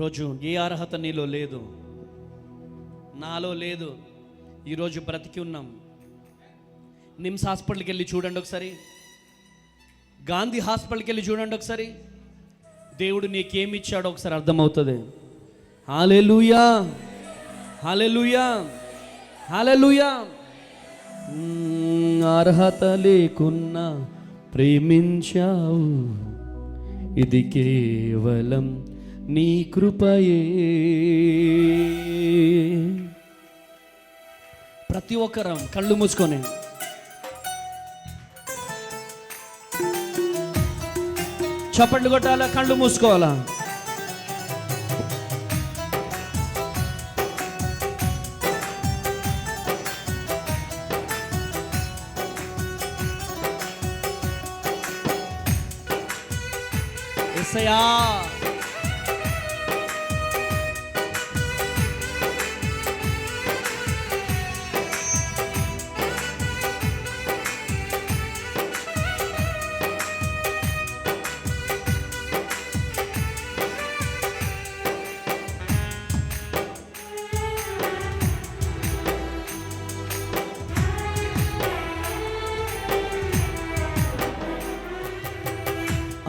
ఈరోజు ఏ అర్హత నీలో లేదు, నాలో లేదు. ఈరోజు బ్రతికి ఉన్నాం. నిమ్స్ హాస్పిటల్కి వెళ్ళి చూడండి ఒకసారి, గాంధీ హాస్పిటల్కి వెళ్ళి చూడండి ఒకసారి. దేవుడు నీకేమి ఇచ్చాడో ఒకసారి అర్థమవుతుంది. హల్లెలూయా, హల్లెలూయా, హల్లెలూయా. అర్హత లేకున్నా ప్రేమించావు, ఇది కేవలం నీ కృపయే. ప్రతి ఒక్కరం కళ్ళు మూసుకొని చప్పట్లు కొట్టాలా, కళ్ళు మూసుకోవాలా. యేసయ్యా,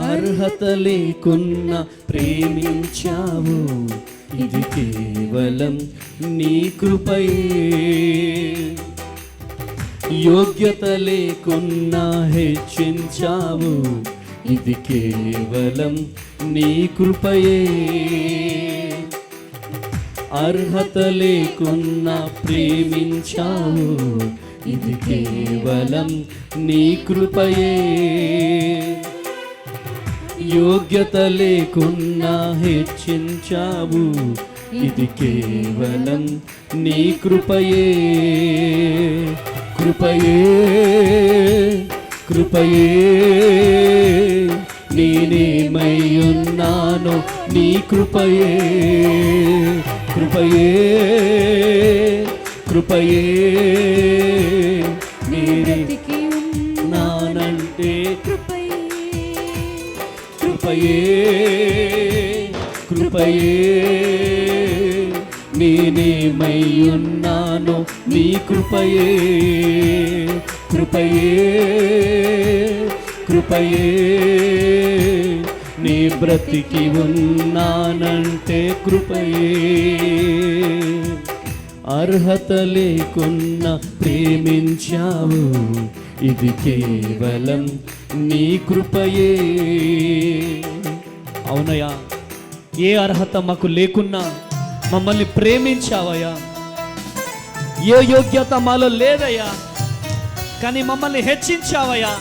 అర్హత లేకున్నా ప్రేమించావు, ఇది కేవలం నీ కృపయే. యోగ్యత లేకున్నా హెచ్చించావు, ఇది కేవలం నీ కృపయే. అర్హత లేకున్నా ప్రేమించావు, ఇది కేవలం నీ కృపయే. యోగ్యత లేకున్నా హెచ్చించావు, ఇది కేవలం నీ కృపయే. కృపయే, కృపయే, నేనేమై ఉన్నానో నీ కృపయే. కృపయే, కృపయే, నేనే నానంటే కృపయే, కృపయే, నేనేమై ఉన్నానో నీ కృపయే. కృపయే, కృపయే, నీ బ్రతికి ఉన్నానంటే కృపయే. అర్హత లేకున్నా ప్రేమించావు, ఇది కేవలం నీ కృపయే. అవునయ్యా, ఏ అర్హత మాకు లేకున్నా మమ్మల్ని ప్రేమించావయ్యా. ఏ యోగ్యత మాలో లేదయ్యా, కానీ మమ్మల్ని హెచ్చించావయ్యా.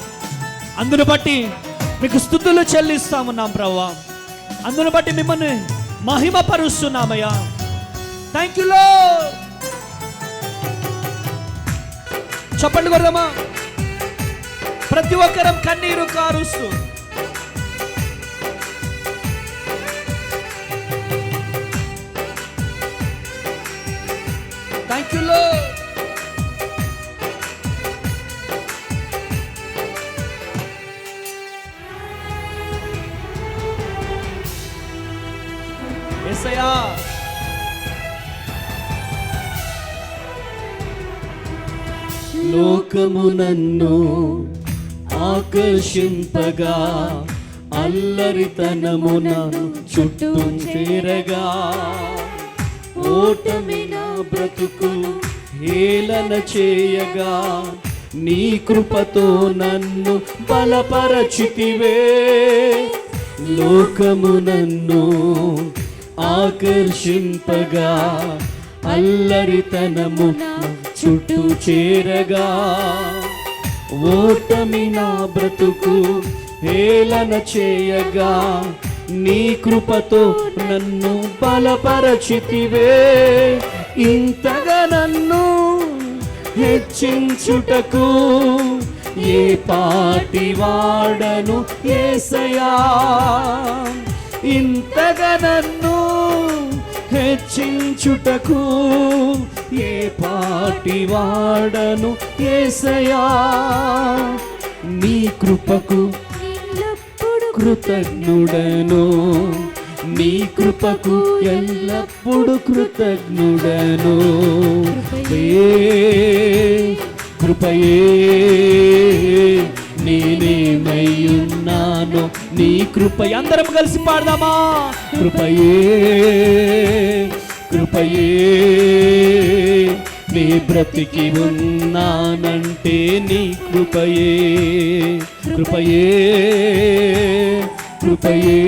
అందును బట్టి మీకు స్తుతులు చెల్లిస్తామున్నాం ప్రభువా. అందును బట్టి మిమ్మల్ని మహిమపరుస్తున్నామయ్యా. Thank you lord. చప్పట్లు కొడదామా? ప్రతి ఒక్కరం కన్నీరు కారుస్తూ థ్యాంక్ యూ లార్డ్. యేసయ్యా, లోకము నన్ను ఆకర్షింపగా, అల్లరితనమున చుట్టూ చేరగా, ఓటమి నా బ్రతుకు హేళన చేయగా, నీ కృపతో నన్ను బలపరచితివే. లోకము నన్ను ఆకర్షింపగా, అల్లరితనము చుట్టూ చేరగా, ఓటమి నా బ్రతుకు హేళన చేయగా, నీ కృపతో నన్ను బలపరచితివే. ఇంతగా నన్ను హెచ్చించుటకు ఏ పాటి వాడను యేసయ్యా. ఇంతగా నన్ను హెచ్చించుటకు ఏ పాటి వాడను యేసయ్యా. నీ కృపకు కృతజ్ఞుడను, నీ కృపకు ఎల్లప్పుడు కృతజ్ఞుడను. కృపయే నేనేమయ్యున్నాను నీ కృపయే. అందరం కలిసి పాడదామా? కృపయే కృపయే నీ బ్రతికి ఉన్నానంటే నీ కృపయే. కృపయే కృపయే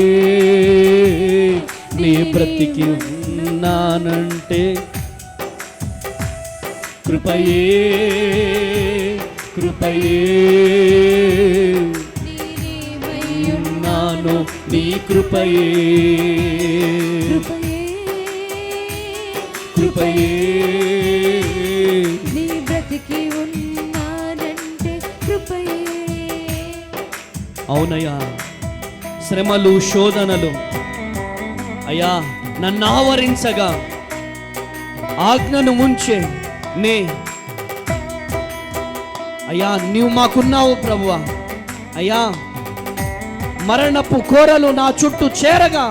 నీ బ్రతికి ఉన్నానంటే కృపయే కృపయే ఉన్నాను నీ కృపయే. కృపయే నీ బ్రతికి ఉన్నానంటే కృపయే. అవునయ్యా, శ్రమలు శోధనలు అయ్యా నన్ను ఆవరించగా ఆజ్ఞను ముంచే నే అయ్యా నీవు మాకున్నావు ప్రభువా. అయ్యా మరణపు కోరలు నా చుట్టూ చేరగా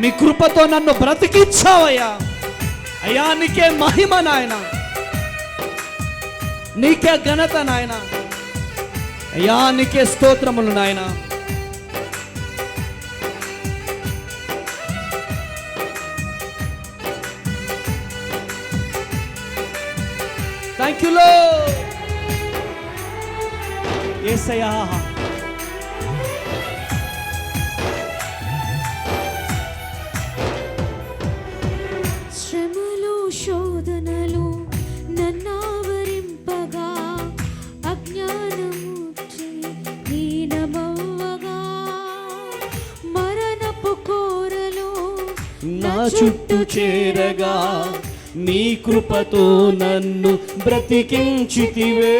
నీ కృపతో నన్ను బ్రతికించావయ్యా. అయ్యా నీకే మహిమ నాయన, నీకే ఘనత నాయన. అయ్యా నీకే స్తోత్రములు నాయన. Thank you lord. యేసయ్యా శ్రమలు శోధనలు నన్నావరింపగా అజ్ఞానముచ్చి హీనమవ్వగా మరణపు కోరలు నా చుట్టూ చేరగా నీ కృపతో నన్ను బ్రతికించితివే.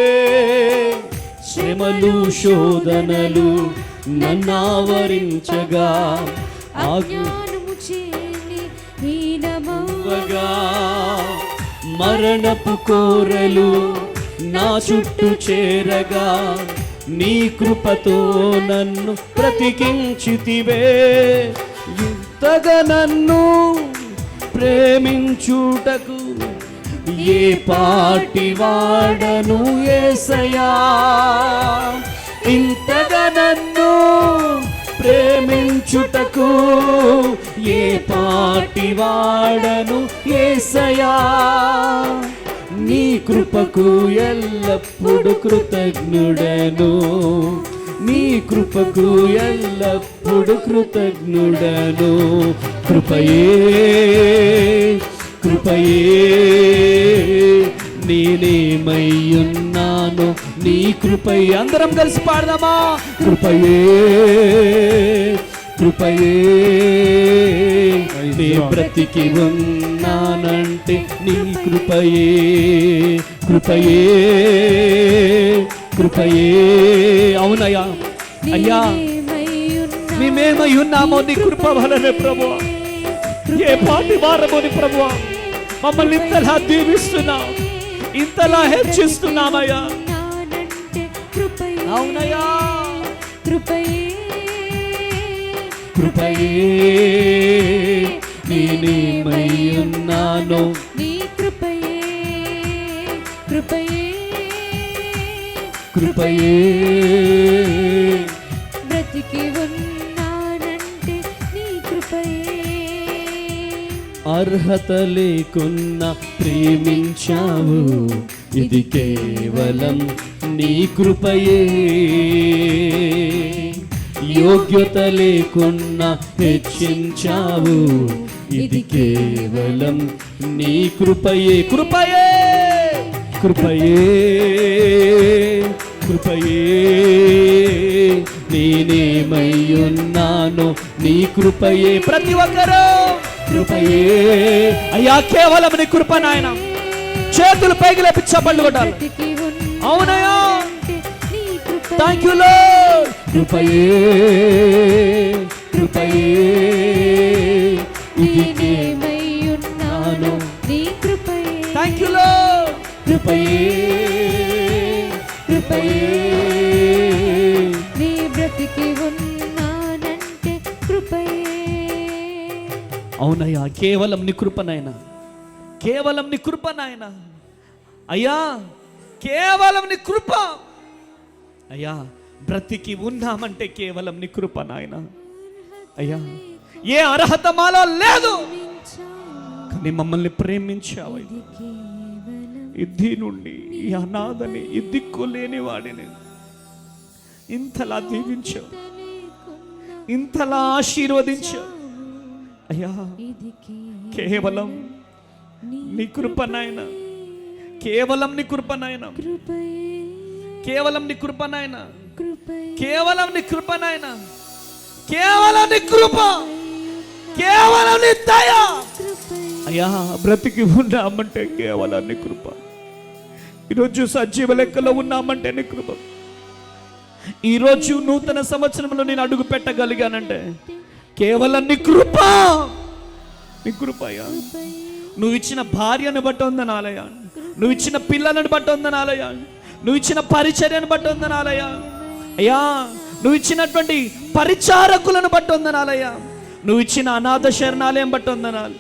శ్రమలు శోధనలు నన్నావరించగా అజ్ఞానము చేని హీనమవ్వగా మరణపు కోరలు నా చుట్టూ చేరగా నీ కృపతో నన్ను బ్రతికించితివే. ఇంతగా నన్ను ప్రేమించుటకు ఏ పాటి వాడను యేసయ్యా. ఇంతగా నన్ను ప్రేమించుటకు ఏ పాటి వాడను యేసయ్యా. నీ కృపకు ఎల్లప్పుడు కృతజ్ఞుడను. నీ కృపకు ఎల్లప్పుడు కృతజ్ఞుడను. కృపయే కృపయే నేనేమయ్యున్నాను నీ కృపయే. అందరం కలిసి పాడదామా? కృపయే కృపయే నీ బ్రతికి ఉన్నానంటే నీ కృపయే. కృపయే కృపయే. అవునయ్యా, అయ్యా మేమేమై ఉన్నామో నీ కృప వలనే ప్రభువా. ఏ పాటి వారమో నీ ప్రభువా మమ్మల్ని ఇంతలా దీవిస్తున్నావు, ఇంతలా హెచ్చిస్తున్నామయ్యా. అవునయ్యా, కృపయే కృపయే నేనేమై ఉన్నానో నీ కృపయే. కృపయే కృపయే బ్రతికి ఉన్నానంటే నీ కృపయే. అర్హత లేకున్నా ప్రేమించావు, ఇది కేవలం నీ కృపయే. యోగ్యత లేకున్నా హెచ్చించావు, ఇది కేవలం నీ కృపయే. కృపయే కృపయే కృపయే నేనేమై ఉన్నానో నీ కృపయే. ప్రతి ఒక్కరూ కృపయే. అయ్యా కేవలం నీ కృప నాయన. చేతులు పైకి లేపి చప్పట్లు కొట్టాలి. అవునయ్యా, థ్యాంక్ యూ లార్డ్. కృపయే కృపయే ఇది నేనేమై ఉన్నానో నీ కృపయే. Thank you lord. కృపయే కృపయే నీ బ్రతికి ఉన్నానంటే కృపయే. అవునయ్యా, కేవలం నీ కృప నాయనా, కేవలం నీ కృప నాయనా. అయ్యా, కేవలం నీ కృప అయ్యా. బ్రతికి ఉన్నామంటే కేవలం నీ కృప నాయనా. అయ్యా, ఏ అర్హత మాలో లేదు, కానీ మమ్మల్ని ప్రేమించావు. ఈ దీనుణ్ణి, ఈ అనాథని, ఈ దిక్కులేని వాడిని ఇంతలా దీవించావు, ఇంతలా ఆశీర్వదించావు. అయ్యా, కేవలం నీ కృప నాయనా, కేవలం నీ కృప నాయనా, కేవలం నీ కృప నాయనా, కేవలం నీ కృప నాయనా, కేవలం నీ కృప, కేవలం నీ దయ. అయ్యా, బ్రతికి ఉన్నామంటే కేవలం నీ కృప. ఈరోజు సజీవ లెక్కలో ఉన్నామంటే నీ కృప. ఈరోజు నూతన సంవత్సరంలో నేను అడుగు పెట్టగలిగానంటే కేవలం నీ కృప, నీ కృప. అయ్యా, నువ్వు ఇచ్చిన భార్యను బట్టి వందనాలయ్యా, నువ్వు ఇచ్చిన పిల్లలను బట్టి వందనాలయ్యా, నువ్వు ఇచ్చిన పరిచర్యను బట్టి వందనాలయ్యా. అయ్యా, నువ్వు ఇచ్చినటువంటి పరిచారకులను బట్టి వందనాలయ్యా, నువ్వు ఇచ్చిన అనాథ శరణాలయం బట్టి వందనాలు,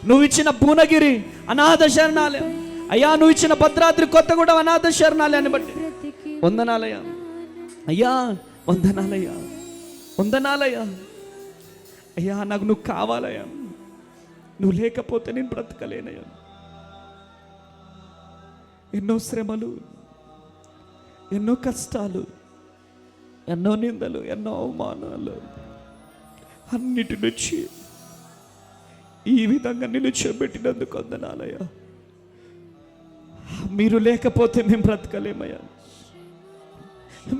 నువ్వు ఇచ్చిన భువనగిరి అనాథ శరణాలయం, అయ్యా, నువ్వు ఇచ్చిన భద్రాద్రి కొత్తగూడెం అనాథ శరణాలయాన్ని బట్టి వందనాలయ్యా. అయ్యా, వందనాలయ్యా, వందనాలయ్యా. అయ్యా, నాకు నువ్వు కావాలయ్యా, నువ్వు లేకపోతే నేను బ్రతకలేనయ్యా. ఎన్నో శ్రమలు, ఎన్నో కష్టాలు, ఎన్నో నిందలు, ఎన్నో అవమానాలు, అన్నిటి నుంచి ఈ విధంగా నిలుచోబెట్టినందుకు వందనాలయ్యా. మీరు లేకపోతే మేము బ్రతకలేమయ్యా,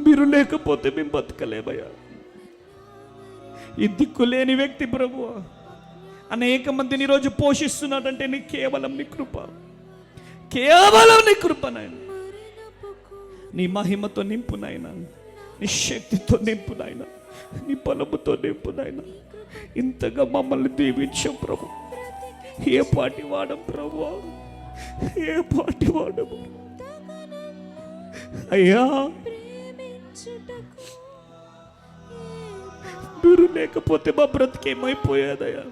మీరు లేకపోతే మేము బ్రతకలేమయ్యా. ఈ దిక్కులేని వ్యక్తి ప్రభువా అనేక మందిని ఈరోజు పోషిస్తున్నాడంటే నీ కేవలం నీ కృప, కేవలం నీ కృప నాయన. నీ మహిమతో నింపు నాయన, నీ శక్తితో నింపు నాయన, నీ బలముతో నింపు నాయన. ఇంతగా మమ్మల్ని దీవించాం ప్రభు. ఏ పాటి వాడం ప్రభు, ఏ పాటి వాడము అయ్యా. మీరు లేకపోతే మా బ్రతికేమైపోయేదయ్యా,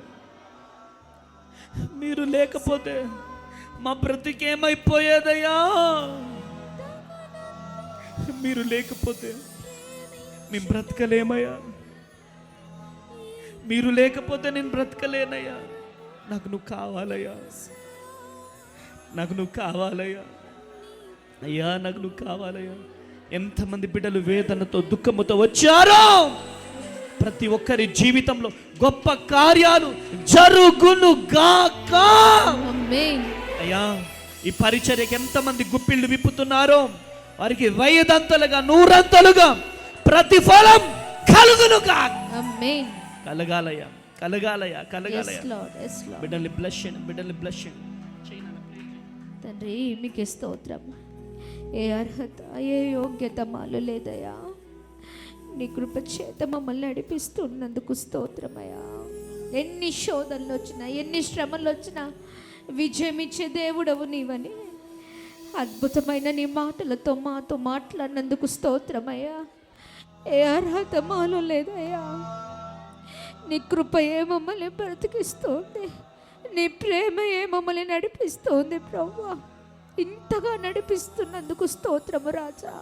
మీరు లేకపోతే మా బ్రతికేమైపోయేదయ్యా. మీరు లేకపోతే మేము బ్రతకలేమయ్యా, మీరు లేకపోతే నేను బ్రతకలేనయ్యా. నాకు నువ్వు కావాలయ్యా, నాకు నువ్వు కావాలయ్యా. అయ్యా, నాకు నువ్వు కావాలయ్యా. ఎంతమంది బిడ్డలు వేదనతో దుఃఖముతో వచ్చారో ప్రతి ఒక్కరి జీవితంలో గొప్ప కార్యాలు జరుగును గాక. అయ్యా, ఈ పరిచర్యకి ఎంతమంది గుప్పిళ్ళు విప్పుతున్నారో వారికి 100 100 ప్రతిఫలం కలుగును గాక. కలగాలయ్యా, కలగాలయ్యా, కలగాలయ్యా. బిడ్డల్ని బ్లెస్ చేయండి, బిడ్డల్ని బ్లెస్ చేయండి. తండ్రి, మీకు స్తోత్రం. ఏ అర్హత, ఏ యోగ్యత మాలో లేదయ్యా. నీ కృప చేత మమ్మల్ని నడిపిస్తున్నందుకు స్తోత్రమయ్యా. ఎన్ని శోధనలు వచ్చినా, ఎన్ని శ్రమలు వచ్చినా విజయం ఇచ్చే దేవుడవు నీవని అద్భుతమైన నీ మాటలతో మాతో మాట్లాడినందుకు స్తోత్రమయ్యా. ఏ అర్హత మాలో లేదయ్యా. నీ కృపయే మమ్మల్ని బ్రతికిస్తోంది, నీ ప్రేమయే మమ్మల్ని నడిపిస్తోంది ప్రభువా. ఇంతగా నడిపిస్తున్నందుకు స్తోత్రము రాజా.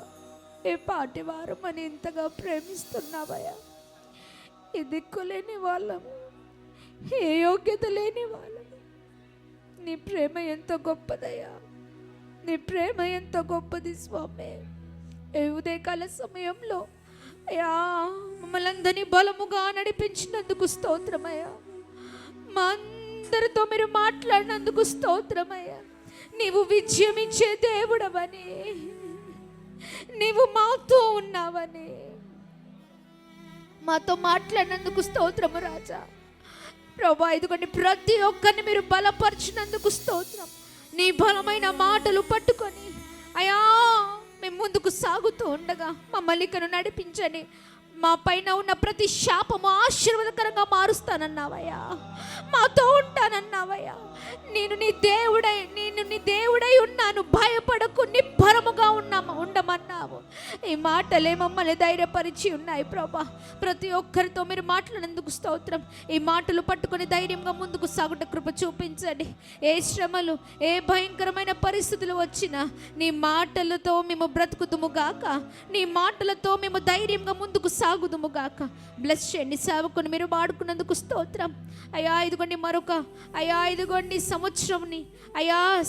ఏ పాటి వారం అని ఇంతగా ప్రేమిస్తున్నావయ్యా. ఈ దిక్కులేని వాళ్ళం, ఏ యోగ్యత లేని వాళ్ళం. నీ ప్రేమ ఎంతో గొప్పదయ్యా, నీ ప్రేమ ఎంతో గొప్పది స్వామి. ఏ ఉదయకాల సమయంలో అయ్యా మమ్మల్ని అందరినీ బలముగా నడిపించినందుకు స్తోత్రమయ్యా. మా అందరితో మీరు మాట్లాడినందుకు స్తోత్రమయ్యా. నీవు విజయం ఇచ్చే దేవుడవని, నీవు మాతో ఉన్నావని, మాతో మాట్లాడినందుకు స్తోత్రము రాజా. ప్రభా, ఇదిగోండి ప్రతి ఒక్కరిని మీరు బలపరిచినందుకు స్తోత్రం. నీ బలమైన మాటలు పట్టుకొని అయ్యా మేము ముందుకు సాగుతూ ఉండగా మమ్మల్ని ఇక్కడ నడిపించని. మా పైన ఉన్న ప్రతి శాపము ఆశీర్వాదకరంగా మారుస్తానన్నావయ్యా, మాతో ఉంటానన్నావయ్యా. నేను నీ దేవుడై ఉన్నాను, భయపడకు, నిబ్బరముగా ఉండమన్నావు. ఈ మాటలే మమ్మల్ని ధైర్యపరిచి ఉన్నాయి ప్రభా. ప్రతి ఒక్కరితో మీరు మాట్లాడినందుకు స్తోత్రం. ఈ మాటలు పట్టుకొని ధైర్యంగా ముందుకు సాగుట కృప చూపించండి. ఏ శ్రమలు, ఏ భయంకరమైన పరిస్థితులు వచ్చినా నీ మాటలతో మేము బ్రతుకుదుముగాక, నీ మాటలతో మేము ధైర్యంగా ముందుకు సాగుదుముగాక. బ్లెస్ చేయండి సేవకుని మీరు వాడుకున్నందుకు స్తోత్రం అయ్యా. ఇదిగోండి ఇదిగోండి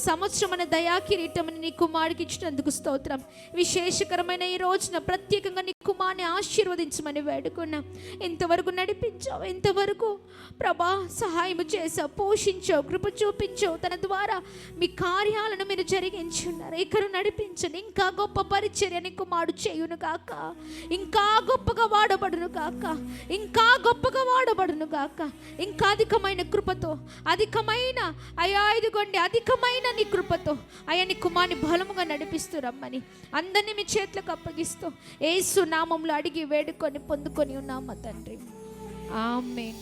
సంవత్సరం అనే దయా కిరీటమని నీ కుమారుడికి ఇచ్చినందుకు స్తోత్రం. విశేషకరమైన ఈ రోజున ప్రత్యేకంగా నీ కుమారుని ఆశీర్వదించమని వేడుకున్నాం. ఇంతవరకు నడిపించావు, ఇంతవరకు ప్రభా సహాయం చేసావు, పోషించావు, కృప చూపించావు. తన ద్వారా మీ కార్యాలను మీరు జరిగించున్నారు. ఇక్కడ నడిపించండి. ఇంకా గొప్ప పరిచర్య నీ కుమారుడు చేయును కాక, ఇంకా గొప్పగా వాడబడును కాక, ఇంకా గొప్పగా వాడబడును కాక. ఇంకా అధికమైన కృపతో, అధికమైన అధికమైన నీ కృపతో నీ కుమారుని బలముగా నడిపిస్తూ రమ్మని అందరినీ మీ చేతులకు అప్పగిస్తూ యేసు నామములో అడిగి వేడుకొని పొందుకొని ఉన్నాము తండ్రి. ఆమేన్.